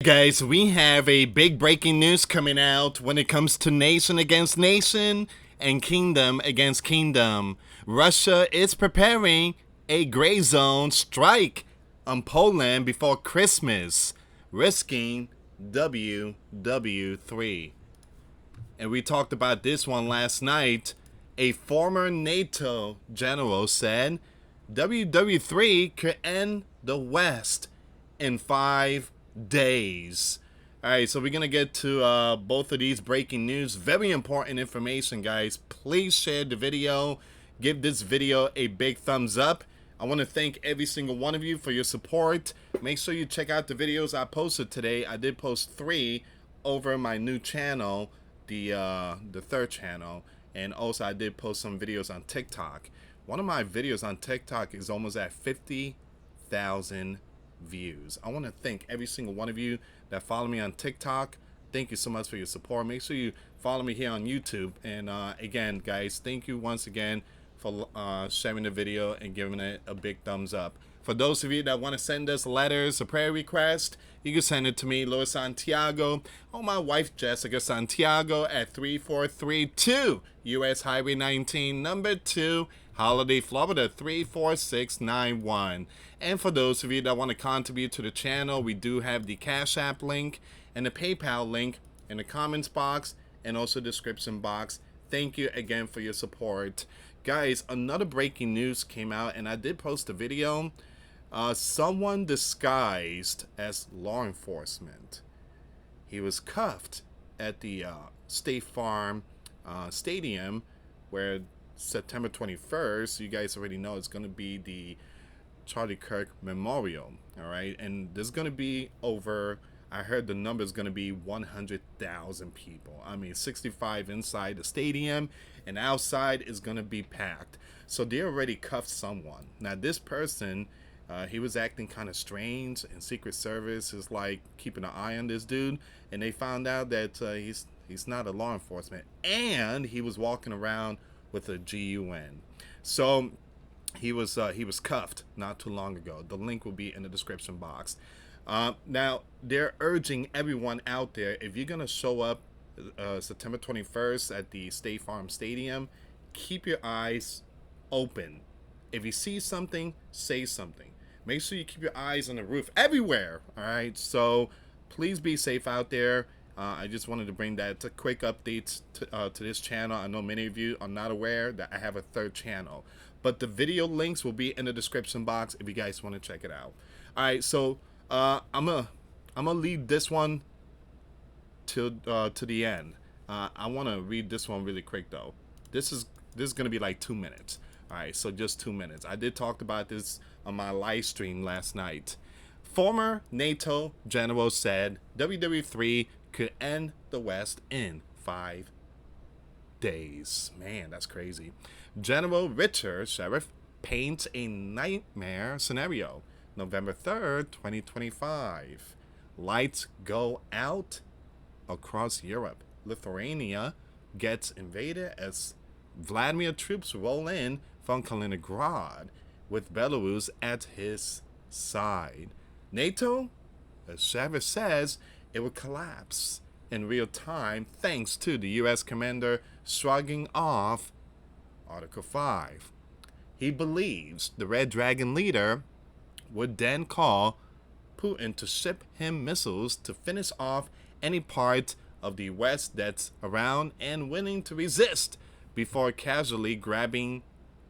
Guys, we have a big breaking news coming out when it comes to nation against nation and kingdom against kingdom. Russia is preparing a gray zone strike on Poland before Christmas, risking WW3. And we talked about this one last night. A former NATO general said WW3 could end the West in 5 days. All right, so we're going to get to both of these breaking news. Very important information, guys. Please share the video. Give this video a big thumbs up. I want to thank every single one of you for your support. Make sure you check out the videos I posted today. I did post 3 over my new channel, the third channel. And also I did post some videos on TikTok. One of my videos on TikTok is almost at 50,000 views. I want to thank every single one of you that follow me on TikTok. Thank you so much for your support. Make sure you follow me here on YouTube. And again, guys, thank you once again for sharing the video and giving it a big thumbs up. For those of you that want to send us letters or prayer requests, you can send it to me, US Santiago, or my wife, Jessica Santiago, at 3432 US Highway 19, number 2, Holiday, Florida, 34691. And for those of you that want to contribute to the channel, we do have the Cash App link and the PayPal link in the comments box and also description box. Thank you again for your support. Guys, another breaking news came out, and I did post a video. Someone disguised as law enforcement. He was cuffed at the State Farm Stadium, where September 21st, you guys already know it's going to be the Charlie Kirk Memorial. All right, and there's going to be over, I heard the number is going to be 100,000 people. I mean, 65 inside the stadium, and outside is going to be packed. So they already cuffed someone. Now, this person, he was acting kind of strange, and Secret Service is like keeping an eye on this dude, and they found out that he's not a law enforcement, and he was walking around with a GUN. So he was cuffed not too long ago. The link will be in the description box. Now, they're urging everyone out there, if you're going to show up September 21st at the State Farm Stadium, keep your eyes open. If you see something, say something. Make sure you keep your eyes on the roof everywhere. All right, so please be safe out there. I just wanted to bring that a quick update to this channel. I know many of you are not aware that I have a third channel, but the video links will be in the description box if you guys want to check it out. All right, so I'm gonna leave this one to the end. I want to read this one really quick though. This is gonna be like 2 minutes. All right, so just 2 minutes. I did talk about this on my live stream last night. Former NATO general said WW3 could end the West in 5 days. Man, that's crazy. General Richard Sheriff paints a nightmare scenario. November 3rd, 2025. Lights go out across Europe. Lithuania gets invaded as Vladimir troops roll in from Kaliningrad with Belarus at his side. NATO, as Sheriff says, it will collapse in real time thanks to the U.S. commander shrugging off Article 5. He believes the Red Dragon leader would then call Putin to ship him missiles to finish off any part of the West that's around and willing to resist before casually grabbing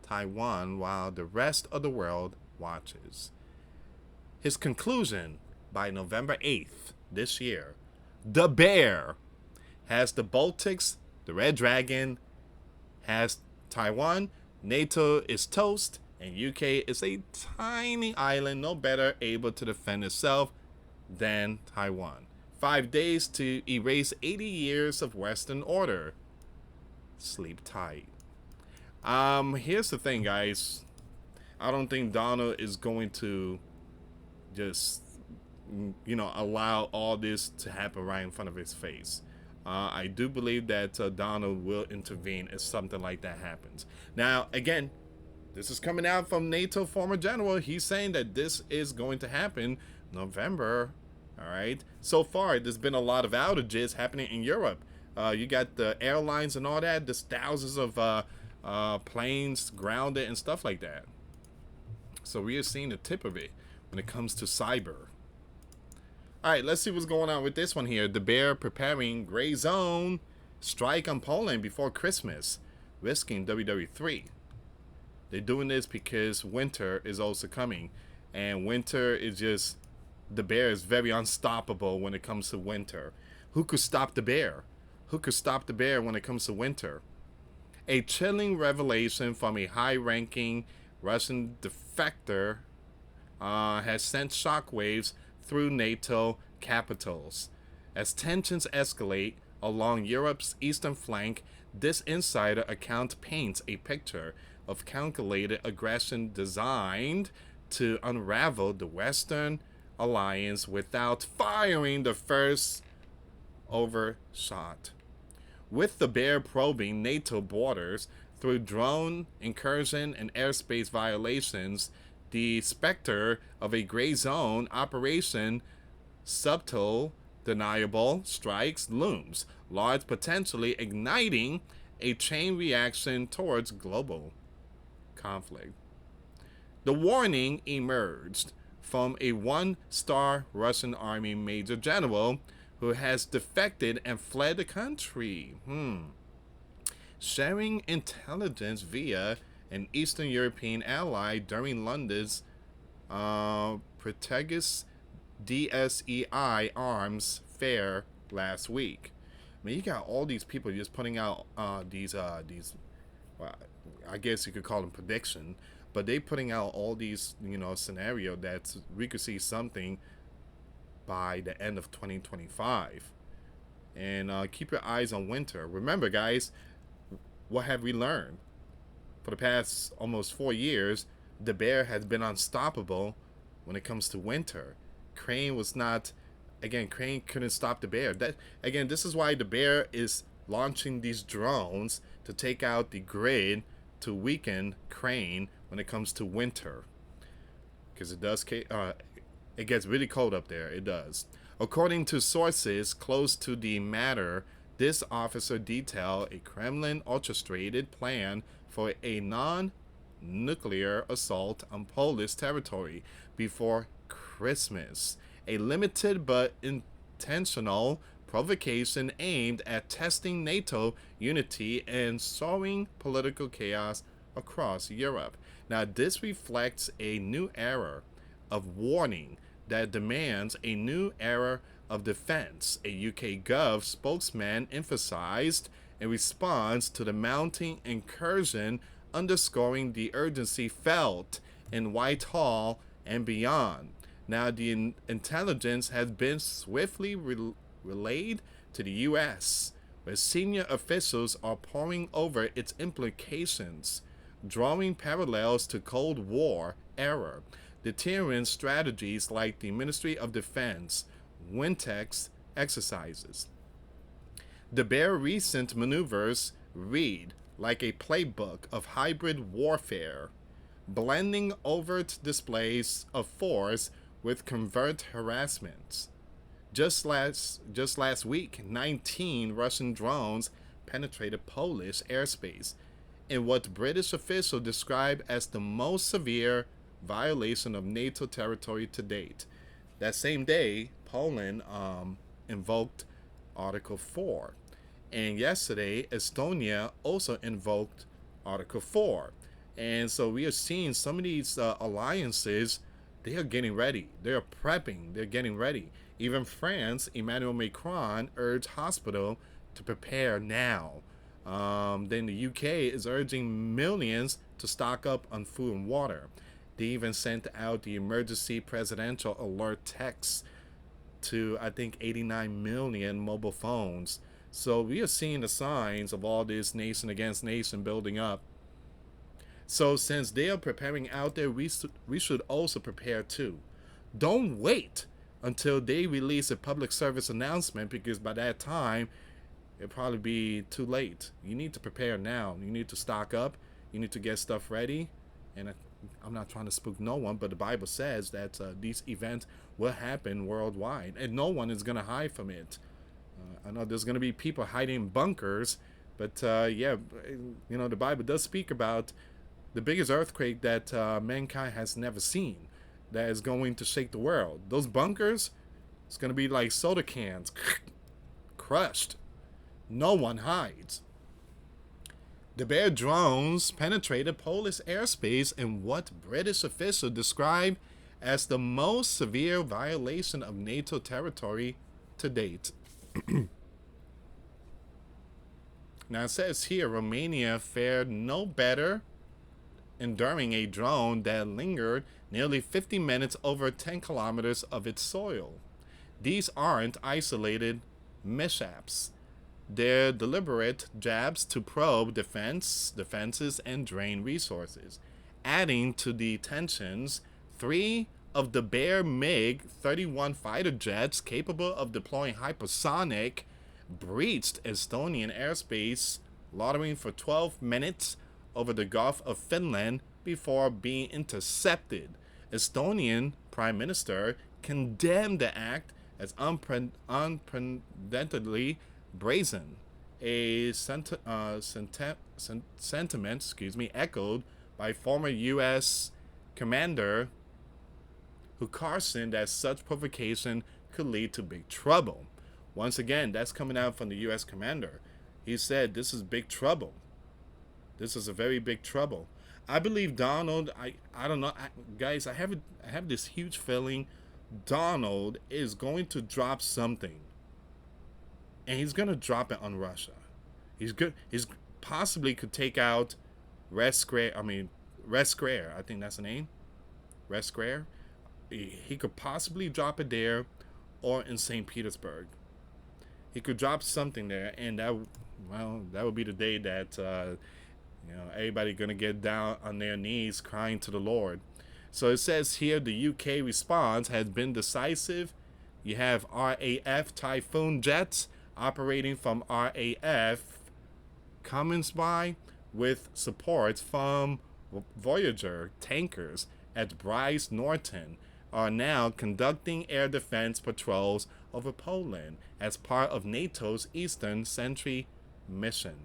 Taiwan while the rest of the world watches. His conclusion: by November 8th this year, the Bear has the Baltics, the Red Dragon has Taiwan, NATO is toast, and UK is a tiny island no better able to defend itself than Taiwan. 5 days to erase 80 years of Western order. Sleep tight. Here's the thing, guys. I don't think Donald is going to just, allow all this to happen right in front of his face. I do believe that Donald will intervene if something like that happens. Now, again, this is coming out from NATO former general. He's saying that this is going to happen November All right. So far, there's been a lot of outages happening in Europe. You got the airlines and all that. There's thousands of planes grounded and stuff like that. So we are seeing the tip of it when it comes to cyber. All right, let's see what's going on with this one here. The Bear preparing gray zone strike on Poland before Christmas, risking WWE3. They're doing this because winter is also coming, and winter is just the Bear is very unstoppable when it comes to winter. Who could stop the Bear? Who could stop the Bear when it comes to winter? A chilling revelation from a high-ranking Russian defector has sent shockwaves through NATO capitals. As tensions escalate along Europe's eastern flank, this insider account paints a picture of calculated aggression designed to unravel the Western alliance without firing the first overshot. With the Bear probing NATO borders through drone incursion and airspace violations, the specter of a gray zone operation, subtle, deniable strikes looms, large, potentially igniting a chain reaction towards global conflict. The warning emerged from a one-star Russian army major general who has defected and fled the country. Sharing intelligence via an Eastern European ally during London's Protegus DSEI arms fair last week. I mean, you got all these people just putting out these well, I guess you could call them prediction, but they putting out all these scenario that we could see something by the end of 2025. And keep your eyes on winter. Remember, guys, what have we learned? For the past almost 4 years, the Bear has been unstoppable when it comes to winter. Crane was not, again, Crane couldn't stop the Bear. That again, this is why the Bear is launching these drones to take out the grid to weaken Crane when it comes to winter. Because it gets really cold up there. It does. According to sources close to the matter, this officer detailed a Kremlin orchestrated plan for a non-nuclear assault on Polish territory before Christmas. A limited but intentional provocation aimed at testing NATO unity and sowing political chaos across Europe. Now, this reflects a new era of warning that demands a new era of defense, a UK Gov spokesman emphasized in response to the mounting incursion, underscoring the urgency felt in Whitehall and beyond. Now, the intelligence has been swiftly relayed to the US, where senior officials are poring over its implications, drawing parallels to Cold War era deterrent strategies like the Ministry of Defense Wintex exercises. The Bear recent maneuvers read like a playbook of hybrid warfare, blending overt displays of force with covert harassment. Just last week, 19 Russian drones penetrated Polish airspace in what British officials described as the most severe violation of NATO territory to date. That same day, Poland invoked Article 4. And yesterday, Estonia also invoked Article 4. And so we are seeing some of these alliances, they are getting ready. They are prepping. They're getting ready. Even France, Emmanuel Macron urged hospital to prepare now. Then the UK is urging millions to stock up on food and water. They even sent out the emergency presidential alert text to, I think, 89 million mobile phones. So we are seeing the signs of all this nation against nation building up. So since they are preparing out there, we should also prepare too. Don't wait until they release a public service announcement, because by that time, it'll probably be too late. You need to prepare now. You need to stock up. You need to get stuff ready. And I'm not trying to spook no one, but the Bible says that these events will happen worldwide, and no one is going to hide from it. I know there's going to be people hiding in bunkers, but yeah, the Bible does speak about the biggest earthquake that mankind has never seen that is going to shake the world. Those bunkers, it's going to be like soda cans, crushed. No one hides. The Bear drones penetrated Polish airspace in what British officials described as the most severe violation of NATO territory to date. Now it says here Romania fared no better, enduring a drone that lingered nearly 50 minutes over 10 kilometers of its soil. These aren't isolated mishaps. They're deliberate jabs to probe defenses, and drain resources. Adding to the tensions, 3 of the Bear MiG-31 fighter jets capable of deploying hypersonic breached Estonian airspace, loitering for 12 minutes over the Gulf of Finland before being intercepted. Estonian Prime Minister condemned the act as unprecedentedly brazen, a sentiment echoed by former U.S. Commander who cautioned that such provocation could lead to big trouble. Once again, that's coming out from the U.S. Commander. He said, this is big trouble. This is a very big trouble. I believe Donald, I don't know, guys, I have this huge feeling Donald is going to drop something. And he's going to drop it on Russia. He's possibly could take out Red Square, I think that's the name. Red Square. He could possibly drop it there or in St. Petersburg. He could drop something there, and that would be the day that everybody gonna get down on their knees crying to the Lord. So it says here the UK response has been decisive. You have RAF Typhoon jets operating from RAF Commonsby with support from Voyager tankers at Bryce Norton are now conducting air defense patrols over Poland as part of NATO's Eastern Sentry mission.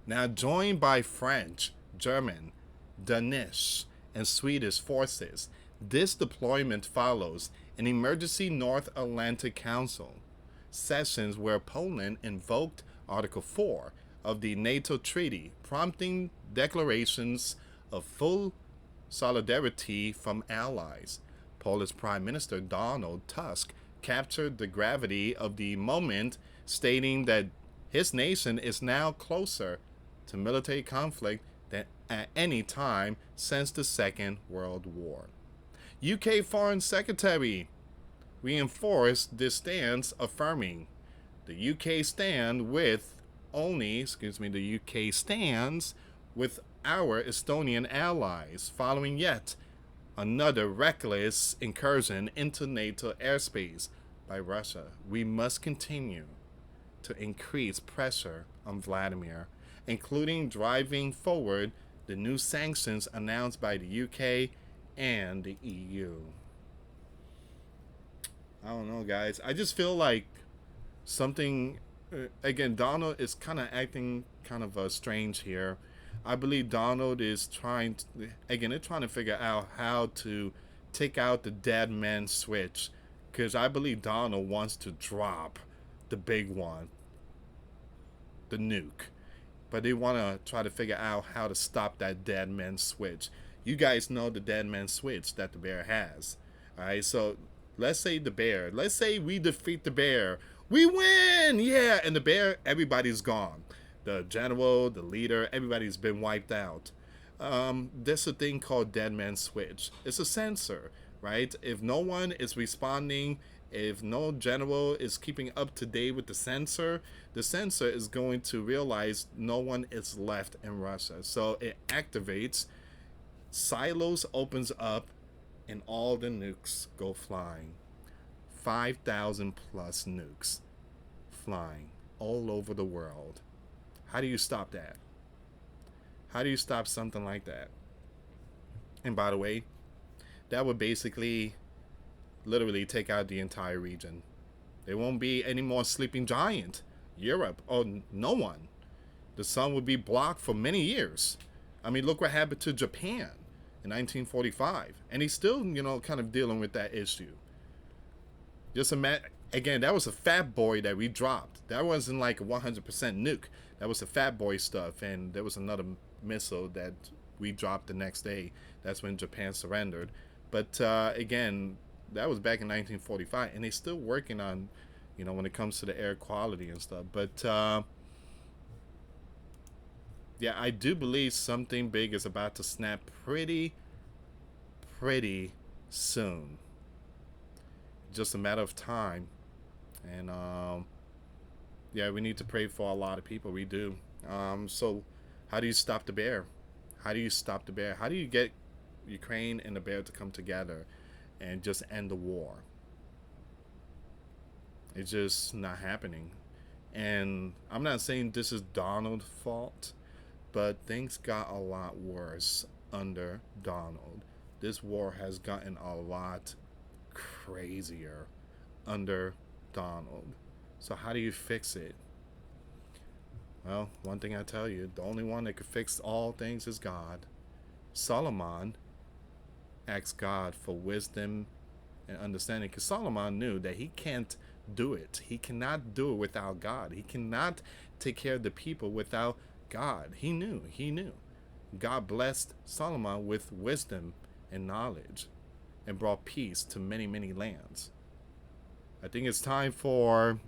Now joined by French, German, Danish, and Swedish forces, this deployment follows an emergency North Atlantic Council sessions where Poland invoked Article 4 of the NATO treaty, prompting declarations of full solidarity from allies. Polish Prime Minister Donald Tusk captured the gravity of the moment, stating that his nation is now closer to military conflict than at any time since the Second World War. UK Foreign Secretary reinforced this stance, affirming the UK stands with our Estonian allies following yet another reckless incursion into NATO airspace by Russia. We must continue to increase pressure on Vladimir, including driving forward the new sanctions announced by the UK and the EU. I don't know, guys. I just feel like something. Again, Donald is kind of acting kind of strange here. I believe Donald is trying to, they're trying to figure out how to take out the dead man switch, because I believe Donald wants to drop the big one, the nuke, but they want to try to figure out how to stop that dead man switch. You guys know the dead man switch that the bear has. All right, so let's say we defeat the bear, we win, yeah, and the bear, everybody's gone. The general, the leader, everybody's been wiped out. There's a thing called dead man switch. It's a sensor, right? If no one is responding, if no general is keeping up to date with the sensor is going to realize no one is left in Russia. So it activates, silos opens up, and all the nukes go flying. 5,000 plus nukes flying all over the world. How do you stop that? How do you stop something like that? And by the way, that would basically literally take out the entire region. There won't be any more sleeping giant. Europe, or no one. The sun would be blocked for many years. I mean, look what happened to Japan in 1945. And he's still, kind of dealing with that issue. Just imagine, again, that was a fat boy that we dropped. That wasn't like a 100% nuke. That was the fat boy stuff. And there was another missile that we dropped the next day. That's when Japan surrendered. But again, that was back in 1945. And they're still working on, when it comes to the air quality and stuff. But yeah, I do believe something big is about to snap pretty soon. Just a matter of time. And yeah, we need to pray for a lot of people. We do. So how do you stop the bear? How do you stop the bear? How do you get Ukraine and the bear to come together and just end the war? It's just not happening. And I'm not saying this is Donald's fault, but things got a lot worse under Donald. This war has gotten a lot crazier under Donald. So how do you fix it? Well, one thing I tell you, the only one that could fix all things is God. Solomon asked God for wisdom and understanding, because Solomon knew that he can't do it. He cannot do it without God. He cannot take care of the people without God. He knew. God blessed Solomon with wisdom and knowledge and brought peace to many lands. I think it's time for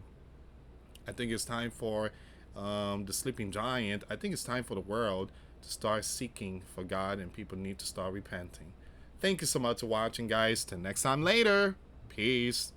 the sleeping giant. I think it's time for the world to start seeking for God, and people need to start repenting. Thank you so much for watching, guys. Till next time later. Peace.